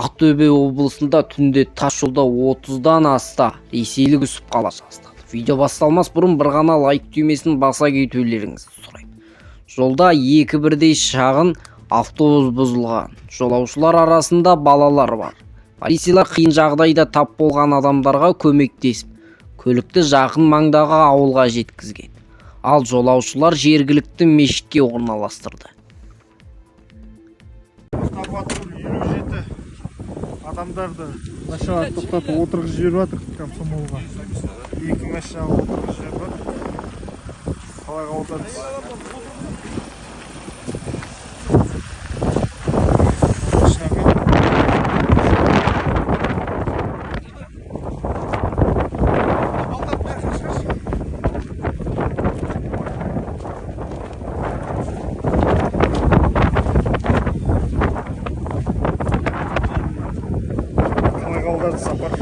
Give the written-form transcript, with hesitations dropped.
Ақтөбе облысында түнде тас жолда 30-дан аста ресейлік үсіп қала жаздады. Видео басталмас бұрын бір ғана лайк түймесін баса кетулеріңізді сұраймын. Жолда екі бірдей шағын автобус бұзылған. Жолаушылар арасында балалар бар. Полициялар қиын жағдайда тап болған адамдарға көмектесіп, көлікті жақын маңдағы ауылға жеткізген. Ал жолаушылар жергілікті мешітке орналастырды. Адамдарды машинаға тоқтатып отырғызып жіберіп жатыр комсомолға. Екі машинаға отырғызып жіберіп жатыр. Қалай қабылдадыңыз? Қалай қабылдадыңыз сапар?